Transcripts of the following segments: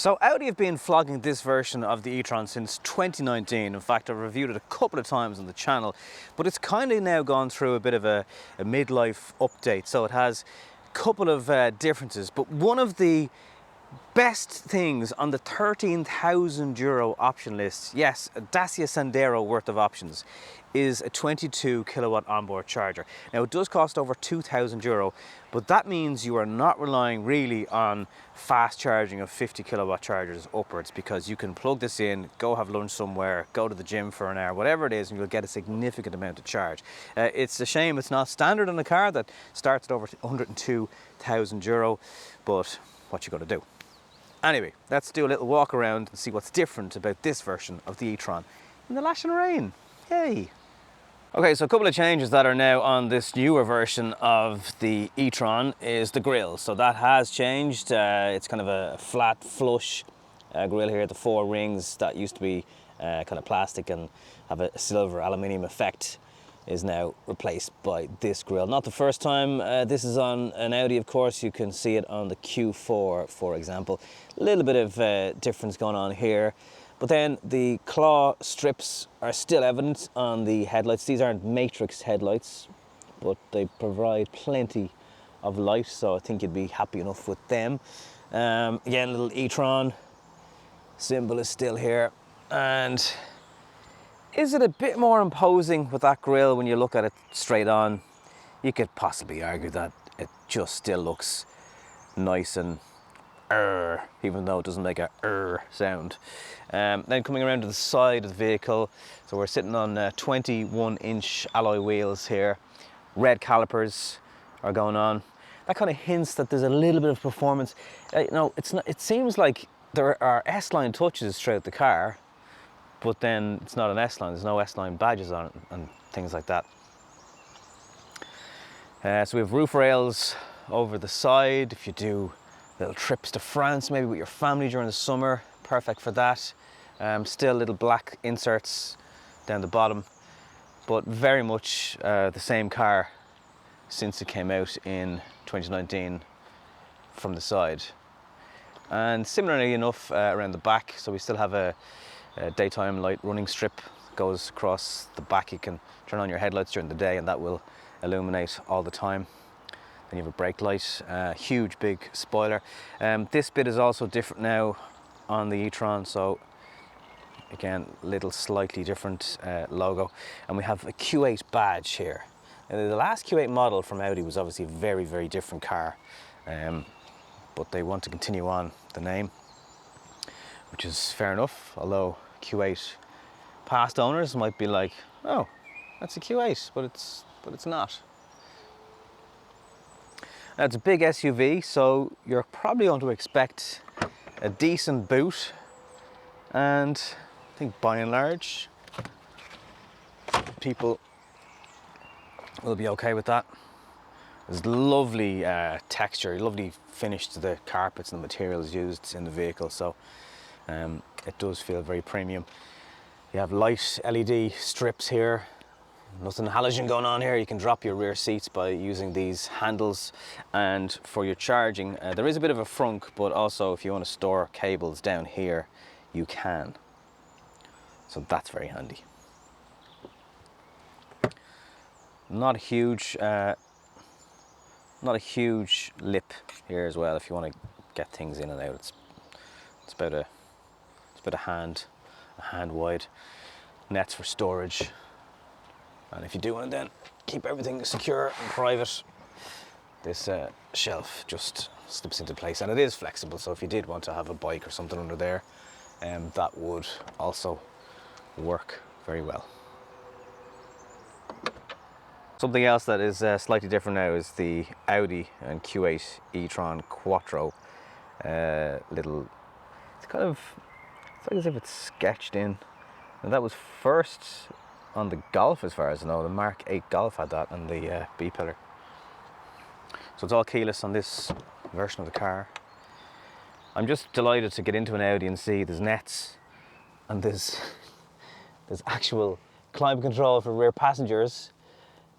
So Audi have been flogging this version of the e-tron since 2019. In fact, I've reviewed it a couple of times on the channel, but it's kind of now gone through a bit of a midlife update. So it has a couple of differences, but one of the best things on the 13,000 euro option list, yes, a Dacia Sandero worth of options, is a 22 kilowatt onboard charger. Now it does cost over 2,000 euro, but that means you are not relying really on fast charging of 50 kilowatt chargers upwards, because you can plug this in, go have lunch somewhere, go to the gym for an hour, whatever it is, and you'll get a significant amount of charge. It's a shame it's not standard on a car that starts at over 102,000 euro, but what you got to do. Anyway, let's do a little walk around and see what's different about this version of the e-tron in the lashing rain. Yay! Okay, so a couple of changes that are now on this newer version of the e-tron is the grille. So that has changed. It's kind of a flat, flush grille here. The four rings that used to be kind of plastic and have a silver aluminium effect is now replaced by this grille. Not the first time this is on an Audi, of course. You can see it on the Q4, for example. A little bit of difference going on here. But then the claw strips are still evident on the headlights. These aren't matrix headlights, but they provide plenty of light, so I think you'd be happy enough with them. Again, little e-tron symbol is still here. And is it a bit more imposing with that grille when you look at it straight on? You could possibly argue that it just still looks nice and even though it doesn't make a sound. Then coming around to the side of the vehicle, so we're sitting on 21-inch alloy wheels here. Red calipers are going on. That kind of hints that there's a little bit of performance. You know, it's not. It seems like there are S-line touches throughout the car, but then it's not an S-line. There's no S-line badges on it and things like that. So we have roof rails over the side. If you do little trips to France, maybe with your family during the summer, perfect for that. Still little black inserts down the bottom, but very much the same car since it came out in 2019 from the side. And similarly enough around the back, so we still have a daytime light running strip goes across the back. You can turn on your headlights during the day and that will illuminate all the time. Then you have a brake light, huge big spoiler. This bit is also different now on the e-tron, so again, little slightly different logo. And we have a Q8 badge here. Now, the last Q8 model from Audi was obviously a very, very different car, but they want to continue on the name, which is fair enough, although Q8 past owners might be like, oh, that's a Q8, but it's not. Now, it's a big SUV, so you're probably going to expect a decent boot, and I think by and large people will be okay with that. There's lovely texture, lovely finish to the carpets and the materials used in the vehicle, so it does feel very premium. You have light LED strips here. Nothing halogen going on here. You can drop your rear seats by using these handles, and for your charging there is a bit of a frunk, but also if you want to store cables down here you can, so that's very handy. Not a huge lip here as well if you want to get things in and out. It's about a hand wide. Nets for storage. And if you do want to then keep everything secure and private, this shelf just slips into place, and it is flexible, so if you did want to have a bike or something under there, that would also work very well. Something else that is slightly different now is the Audi and Q8 e-tron Quattro. It's like as if it's sketched in, and that was first on the Golf, as far as I know. The Mark 8 Golf had that, and the B-pillar. So it's all keyless on this version of the car. I'm just delighted to get into an Audi and see there's nets, and there's actual climate control for rear passengers,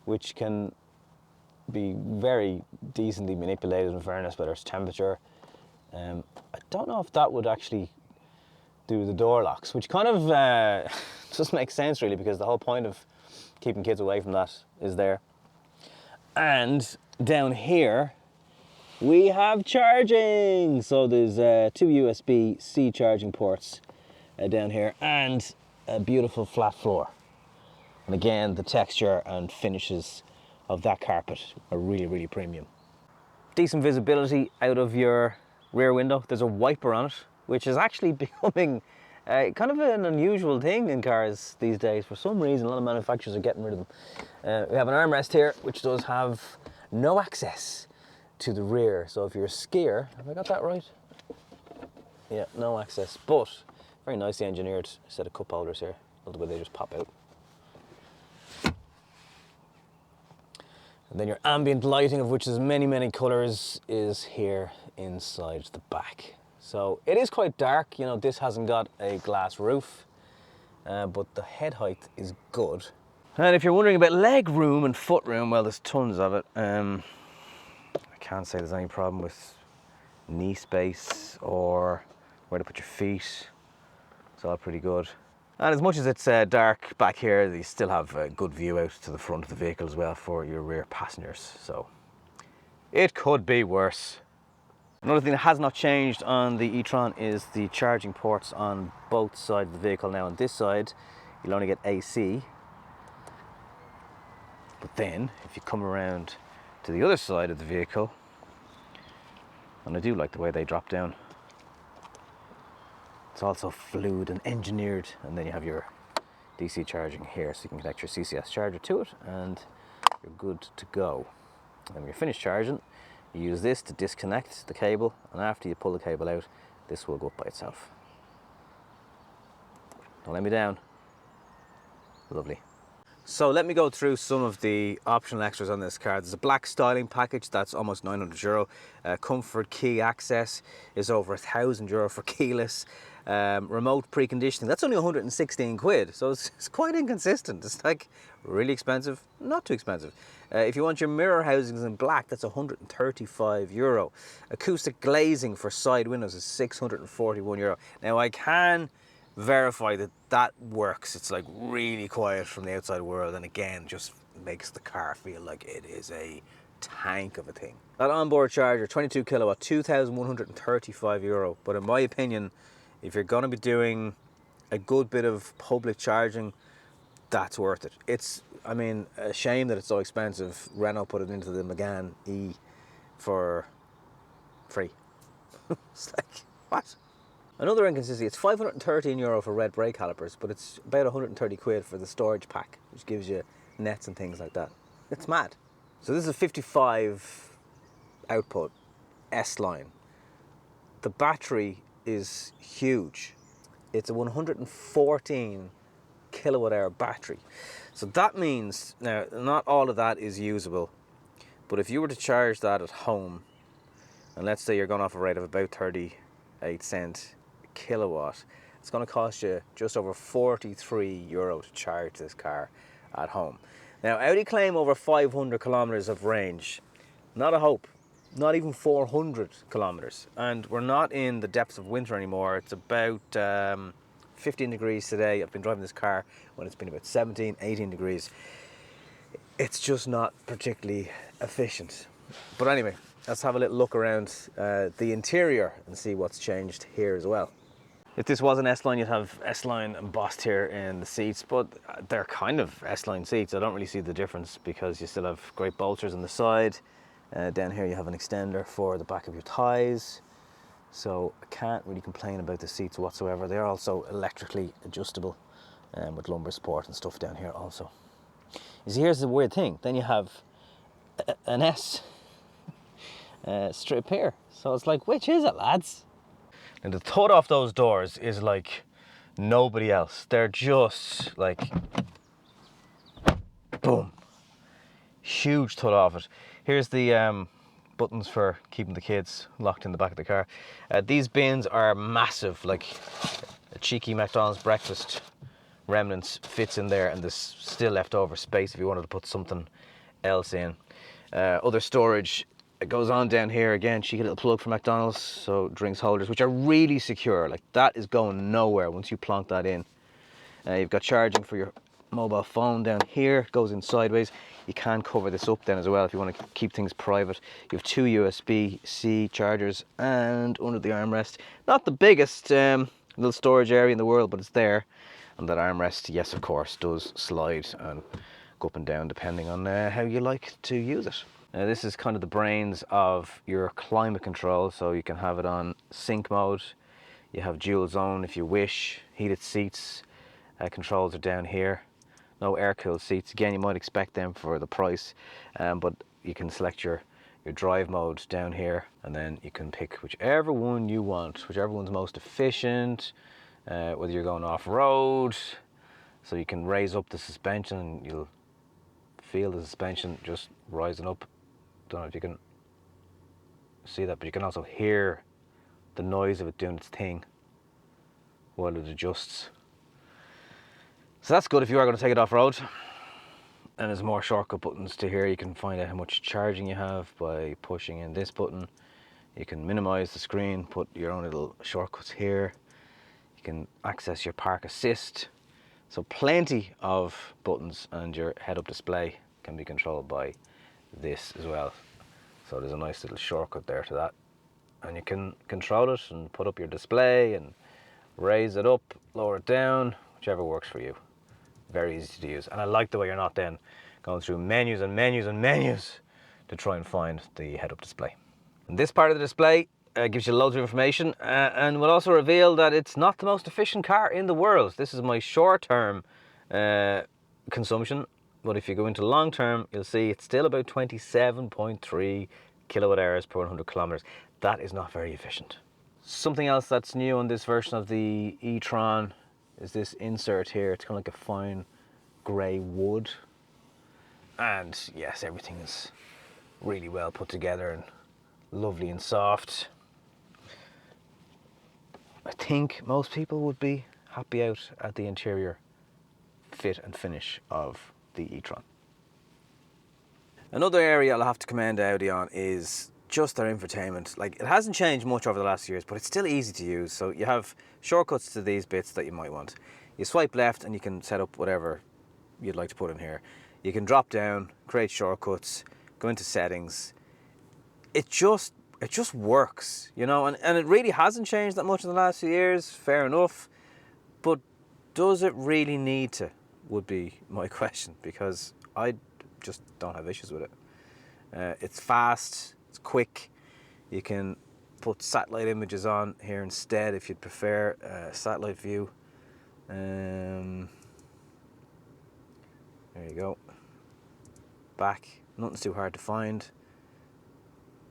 which can be very decently manipulated, in fairness, whether it's temperature, I don't know if that would actually do the door locks, which kind of doesn't make sense really, because the whole point of keeping kids away from that is there. And down here we have charging. So there's 2 USB-C charging ports down here, and a beautiful flat floor. And again, the texture and finishes of that carpet are really, really premium. Decent visibility out of your rear window. There's a wiper on it, which is actually becoming kind of an unusual thing in cars these days. For some reason, a lot of manufacturers are getting rid of them. We have an armrest here, which does have no access to the rear. So if you're a skier, have I got that right? Yeah, no access, but very nicely engineered set of cup holders here. Not the way they just pop out. And then your ambient lighting, of which there's many, many colours, is here inside the back. So it is quite dark. You know, this hasn't got a glass roof, but the head height is good. And if you're wondering about leg room and foot room, well, there's tons of it. I can't say there's any problem with knee space or where to put your feet. It's all pretty good. And as much as it's dark back here, you still have a good view out to the front of the vehicle as well for your rear passengers. So it could be worse. Another thing that has not changed on the e-tron is the charging ports on both sides of the vehicle. Now on this side, you'll only get AC. But then, if you come around to the other side of the vehicle, and I do like the way they drop down, it's also fluid and engineered. And then you have your DC charging here, so you can connect your CCS charger to it, and you're good to go. And when you're finished charging, you use this to disconnect the cable, and after you pull the cable out, this will go up by itself. Don't let me down. Lovely. So let me go through some of the optional extras on this car. There's a black styling package that's almost €900. Comfort key access is over €1,000 for keyless. Remote preconditioning, that's only 116 quid. So it's quite inconsistent. It's like really expensive, not too expensive. If you want your mirror housings in black, that's €135. Acoustic glazing for side windows is €641. Now I can verify that that works. It's like really quiet from the outside world, and again just makes the car feel like it is a tank of a thing. That onboard charger, 22 kilowatt, €2,135. But in my opinion, if you're going to be doing a good bit of public charging, that's worth it. It's, I mean, a shame that it's so expensive. Renault put it into the Megane E for free. It's like, what? Another inconsistency, it's €513 for red brake calipers, but it's about 130 quid for the storage pack, which gives you nets and things like that. It's mad. So this is a 55 output S-line. The battery is huge. It's a 114 kilowatt hour battery. So that means, now not all of that is usable, but if you were to charge that at home, and let's say you're going off a rate of about 38 cents a kilowatt, it's going to cost you just over €43 to charge this car at home. Now Audi claim over 500 kilometers of range. Not a hope. Not even 400 kilometers. And we're not in the depths of winter anymore. It's about 15 degrees today. I've been driving this car when it's been about 17, 18 degrees. It's just not particularly efficient. But anyway, let's have a little look around the interior and see what's changed here as well. If this was an S-Line, you'd have S-Line embossed here in the seats, but they're kind of S-Line seats. I don't really see the difference because you still have great bolsters on the side. Down here you have an extender for the back of your thighs. So I can't really complain about the seats whatsoever. They're also electrically adjustable with lumbar support and stuff down here also. You see, here's the weird thing. Then you have an S strip here. So it's like, which is it, lads? And the thud off those doors is like nobody else. They're just like, boom. Huge thud off it. Here's the buttons for keeping the kids locked in the back of the car. These bins are massive, like a cheeky McDonald's breakfast remnants fits in there, and there's still leftover space if you wanted to put something else in. Other storage It goes on down here again, cheeky little plug for McDonald's, so drinks holders, which are really secure. Like, that is going nowhere once you plonk that in. You've got charging for your mobile phone down here. It goes in sideways. You can cover this up then as well if you want to keep things private. You have two USB-C chargers, and under the armrest, not the biggest little storage area in the world, but it's there. And that armrest, yes, of course, does slide and go up and down depending on how you like to use it. This is kind of the brains of your climate control, so you can have it on sync mode. You have dual zone if you wish. Heated seats controls are down here. No air cooled seats. Again, you might expect them for the price, but you can select your drive mode down here, and then you can pick whichever one you want, whichever one's most efficient, whether you're going off-road. So you can raise up the suspension and you'll feel the suspension just rising up. Don't know if you can see that, but you can also hear the noise of it doing its thing while it adjusts. So that's good if you are going to take it off-road. And there's more shortcut buttons to here. You can find out how much charging you have by pushing in this button. You can minimize the screen, put your own little shortcuts here. You can access your park assist. So plenty of buttons, and your head-up display can be controlled by this as well. So there's a nice little shortcut there to that. And you can control it and put up your display and raise it up, lower it down, whichever works for you. Very easy to use. And I like the way you're not then going through menus and menus and menus to try and find the head-up display. And this part of the display gives you loads of information and will also reveal that it's not the most efficient car in the world. This is my short-term consumption, but if you go into long-term, you'll see it's still about 27.3 kilowatt hours per 100 kilometers. That is not very efficient. Something else that's new on this version of the e-tron is this insert here. It's kind of like a fine grey wood. And yes, everything is really well put together and lovely and soft. I think most people would be happy out at the interior fit and finish of the e-tron. Another area I'll have to commend Audi on is just their infotainment. Like, it hasn't changed much over the last few years, but it's still easy to use. So you have shortcuts to these bits that you might want. You swipe left and you can set up whatever you'd like to put in here. You can drop down, create shortcuts, go into settings. It just works, you know, and it really hasn't changed that much in the last few years, fair enough. But does it really need to, would be my question, because I just don't have issues with it. It's fast, it's quick. You can put satellite images on here instead if you'd prefer satellite view. There you go. Back, nothing's too hard to find.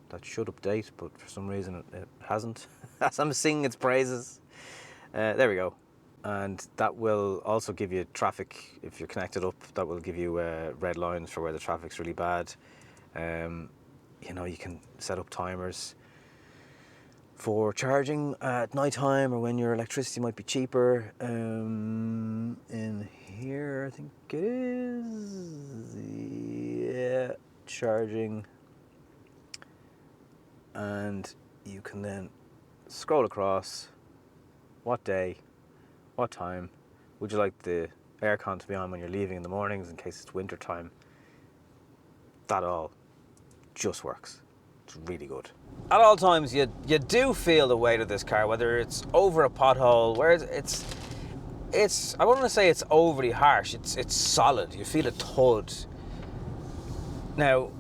That should update, but for some reason it hasn't. As I'm singing its praises. There we go. And that will also give you traffic if you're connected up. That will give you red lines for where the traffic's really bad. You know, you can set up timers for charging at night time or when your electricity might be cheaper. In here, I think it is. Yeah, charging. And you can then scroll across what day, what time. Would you like the aircon to be on when you're leaving in the mornings in case it's winter time? That all just works. It's really good. At all times, you do feel the weight of this car, whether it's over a pothole, where it's I wouldn't want to say it's overly harsh. It's solid. You feel a thud. Now,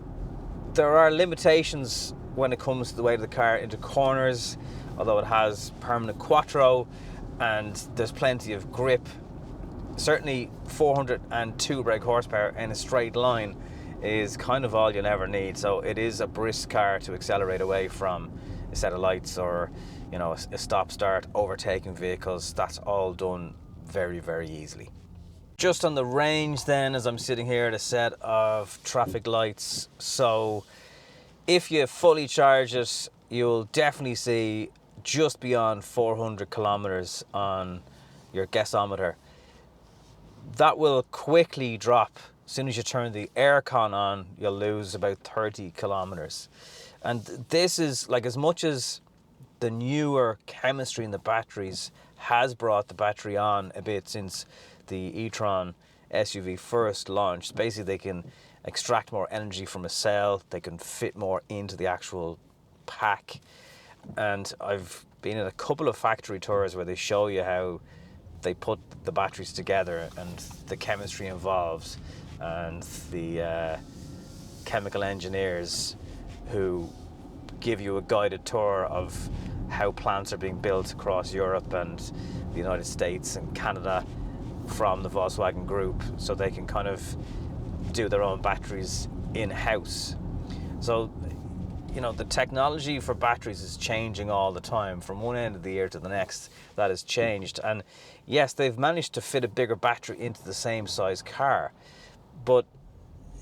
there are limitations when it comes to the weight of the car into corners, although it has permanent quattro and there's plenty of grip. Certainly 402 brake horsepower in a straight line is kind of all you'll ever need. So it is a brisk car to accelerate away from a set of lights or, you know, a stop-start, overtaking vehicles. That's all done very, very easily. Just on the range then, as I'm sitting here at a set of traffic lights. So if you fully charge it, you'll definitely see just beyond 400 kilometers on your gasometer. That will quickly drop. As soon as you turn the aircon on, you'll lose about 30 kilometers. And this is like, as much as the newer chemistry in the batteries has brought the battery on a bit since the e-tron SUV first launched. Basically, they can extract more energy from a cell, they can fit more into the actual pack. And I've been in a couple of factory tours where they show you how they put the batteries together and the chemistry involved, and the chemical engineers who give you a guided tour of how plants are being built across Europe and the United States and Canada from the Volkswagen Group, so they can kind of do their own batteries in-house. So, you know, the technology for batteries is changing all the time. From one end of the year to the next, that has changed. And yes, they've managed to fit a bigger battery into the same size car, but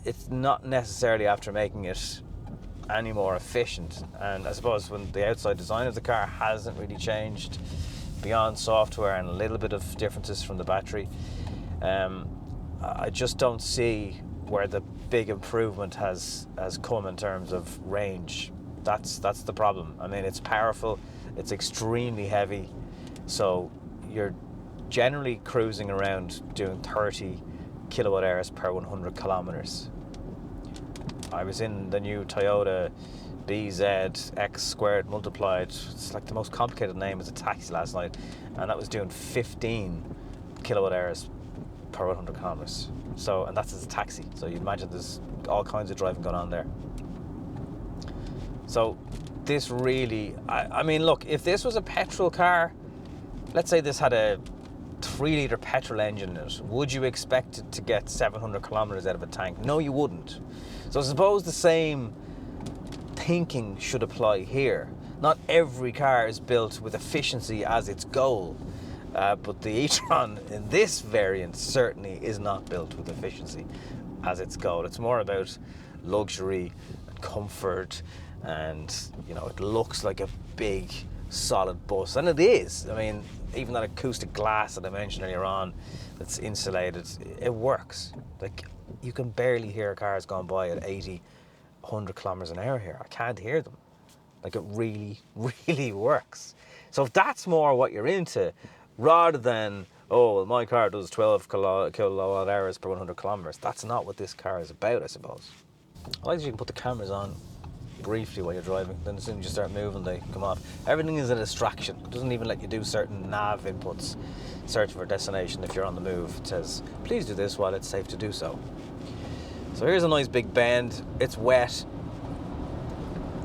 it's not necessarily after making it any more efficient. And I suppose when the outside design of the car hasn't really changed beyond software and a little bit of differences from the battery, I just don't see where the big improvement has come in terms of range. That's the problem. I mean, it's powerful, it's extremely heavy, so you're generally cruising around doing 30 kilowatt hours per 100 kilometers. I was in the new Toyota BZ X squared multiplied, it's like the most complicated name as a taxi last night, and that was doing 15 kilowatt hours per 100 kilometers. So, and that's as a taxi. So you'd imagine there's all kinds of driving going on there. So this really, I mean, look, if this was a petrol car, let's say this had a 3-litre petrol engine in it, would you expect it to get 700 kilometers out of a tank? No, you wouldn't. So I suppose the same thinking should apply here. Not every car is built with efficiency as its goal, but the e-tron in this variant certainly is not built with efficiency as its goal. It's more about luxury and comfort, and you know, it looks like a big solid bus, and it is. I mean, even that acoustic glass that I mentioned earlier on that's insulated, it works. Like, you can barely hear cars going by at 80, 100 kilometers an hour here. I can't hear them. Like, it really, really works. So if that's more what you're into, rather than, oh, well, my car does 12 kilowatt hours per 100 kilometers, that's not what this car is about, I suppose. I like that you can put the cameras on briefly while you're driving, then as soon as you start moving, they come off. Everything is a distraction. It doesn't even let you do certain nav inputs, search for a destination if you're on the move. It says, please do this while it's safe to do so. So here's a nice big bend. It's wet.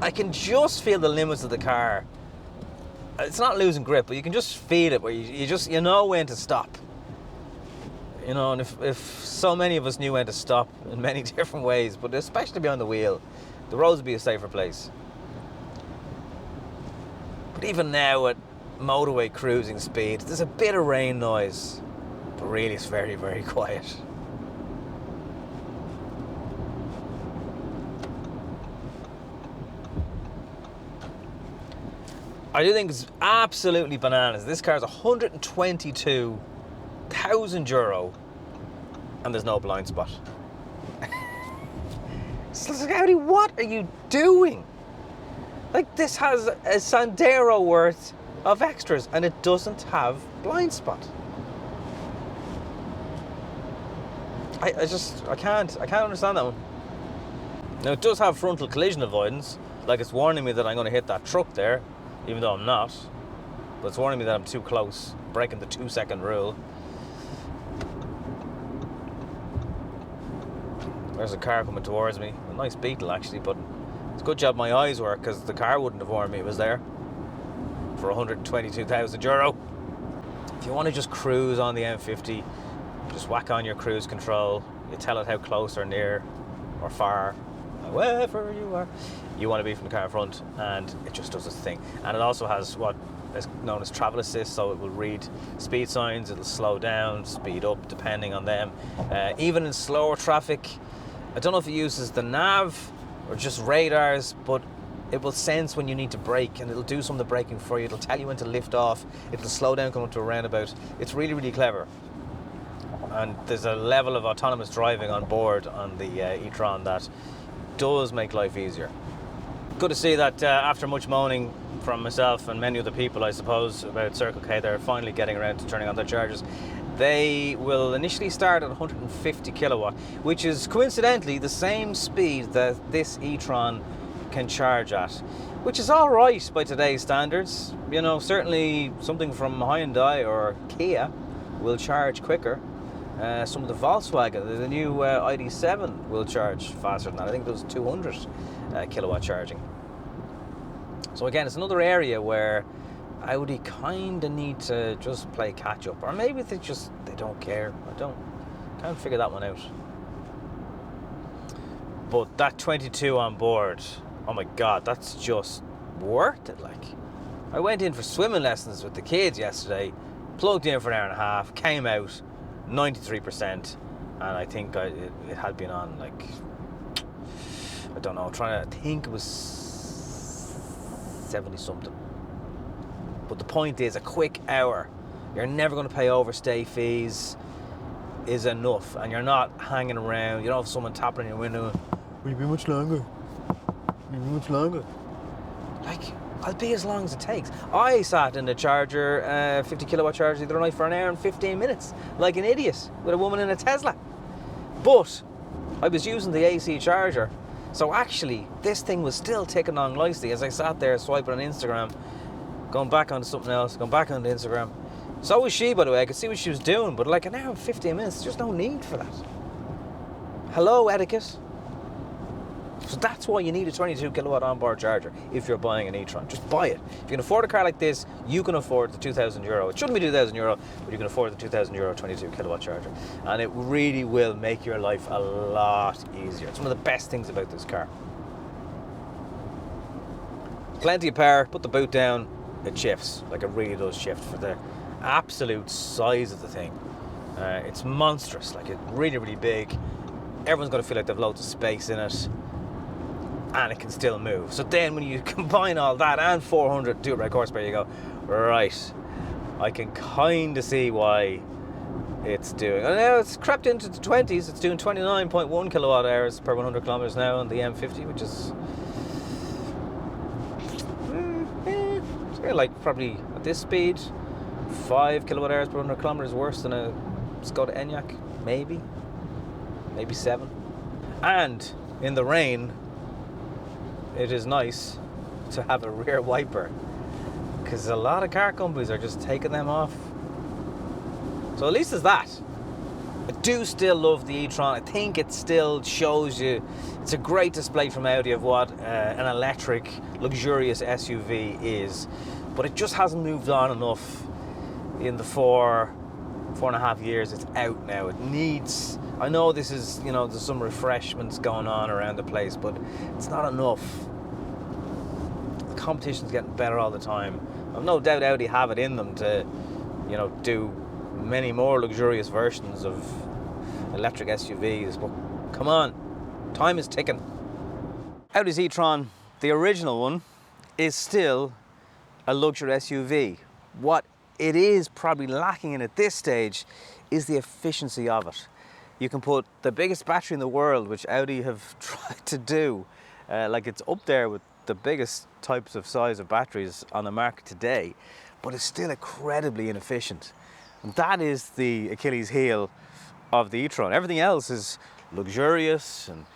I can just feel the limits of the car. It's not losing grip, but you can just feel it, where you know when to stop. You know, and if so many of us knew when to stop in many different ways, but especially behind the wheel, the roads would be a safer place. But even now at motorway cruising speed, there's a bit of rain noise, but really it's very, very quiet. I do think it's absolutely bananas. This car is €122,000 and there's no blind spot. Audi, what are you doing? Like, this has a Sandero worth of extras and it doesn't have blind spot. I can't understand that one. Now, it does have frontal collision avoidance, like it's warning me that I'm going to hit that truck there, even though I'm not, but it's warning me that I'm too close, breaking the 2-second rule. There's a car coming towards me, a nice Beetle actually, but it's a good job my eyes work, because the car wouldn't have warned me it was there for €122,000. If you want to just cruise on the M50, just whack on your cruise control, you tell it how close or near or far, however you are, you want to be from the car in front, and it just does its thing. And it also has what is known as travel assist, so it will read speed signs, it'll slow down, speed up, depending on them. Even in slower traffic, I don't know if it uses the nav or just radars, but it will sense when you need to brake, and it'll do some of the braking for you. It'll tell you when to lift off, it'll slow down coming to a roundabout. It's really, really clever. And there's a level of autonomous driving on board on the e-tron that does make life easier. Good to see that after much moaning from myself and many other people, I suppose, about Circle K, they're finally getting around to turning on their chargers. They will initially start at 150 kilowatt, which is coincidentally the same speed that this e-tron can charge at, which is all right by today's standards. You know, certainly something from Hyundai or Kia will charge quicker. Some of the Volkswagen, the new ID.7 will charge faster than that. I think there's 200 kilowatt charging. So again, it's another area where Audi kind of need to just play catch up, or maybe they don't care. Can't figure that one out. But that 22 on board, oh my god, that's just worth it. Like, I went in for swimming lessons with the kids yesterday, plugged in for an hour and a half, came out 93%, and I think it had been on, like, I don't know, I think it was 70 something. But the point is, a quick hour, you're never going to pay overstay fees, is enough, and you're not hanging around. You don't have someone tapping on your window, will you be much longer? Will you be much longer? Like, I'll be as long as it takes. I sat in the charger, 50 kilowatt charger the other night for an hour and 15 minutes, like an idiot, with a woman in a Tesla. But I was using the AC charger, so actually this thing was still ticking along nicely as I sat there swiping on Instagram, going back onto something else, going back onto Instagram. So was she, by the way. I could see what she was doing, but like an hour and 15 minutes, there's just no need for that. Hello, etiquette. So that's why you need a 22 kilowatt onboard charger if you're buying an e-tron. Just buy it. If you can afford a car like this, you can afford the €2,000. It shouldn't be €2,000, but you can afford the €2,000 22 kilowatt charger. And it really will make your life a lot easier. It's one of the best things about this car. Plenty of power, put the boot down, it shifts. Like, it really does shift for the absolute size of the thing. It's monstrous, like, it's really, really big. Everyone's going to feel like they've loads of space in it. And it can still move. So then when you combine all that and 400 200 horsepower, you go, right, I can kind of see why it's doing. And now it's crept into the 20s. It's doing 29.1 kilowatt hours per 100 kilometers now on the M50, which is it's like probably at this speed 5 kilowatt hours per 100 kilometers worse than a Skoda Enyaq, maybe 7. And in the rain, it is nice to have a rear wiper, because a lot of car companies are just taking them off. So at least there's that. I do still love the e-tron. I think it still shows you, it's a great display from Audi of what an electric, luxurious SUV is. But it just hasn't moved on enough in the 4.5 years it's out now. It needs, I know this is, you know, there's some refreshments going on around the place, but it's not enough. The competition's getting better all the time. I've no doubt Audi have it in them to, you know, do many more luxurious versions of electric SUVs, but come on, time is ticking. Audi's e-tron, the original one, is still a luxury SUV. What it is probably lacking in at this stage is the efficiency of it. You can put the biggest battery in the world, which Audi have tried to do, like it's up there with the biggest types of size of batteries on the market today, but it's still incredibly inefficient. And that is the Achilles heel of the e-tron. Everything else is luxurious and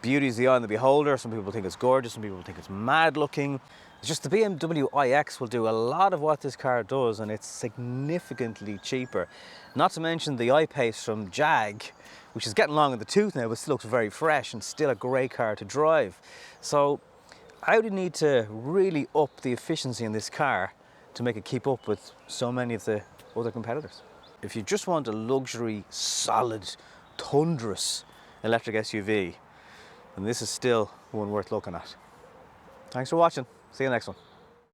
beauty is the eye of the beholder. Some people think it's gorgeous, some people think it's mad looking. It's just the BMW iX will do a lot of what this car does, and it's significantly cheaper. Not to mention the I-Pace from Jag, which is getting long in the tooth now, but still looks very fresh and still a great car to drive. So Audi need to really up the efficiency in this car to make it keep up with so many of the other competitors. If you just want a luxury, solid, thunderous electric SUV, then this is still one worth looking at. Thanks for watching. See you next one.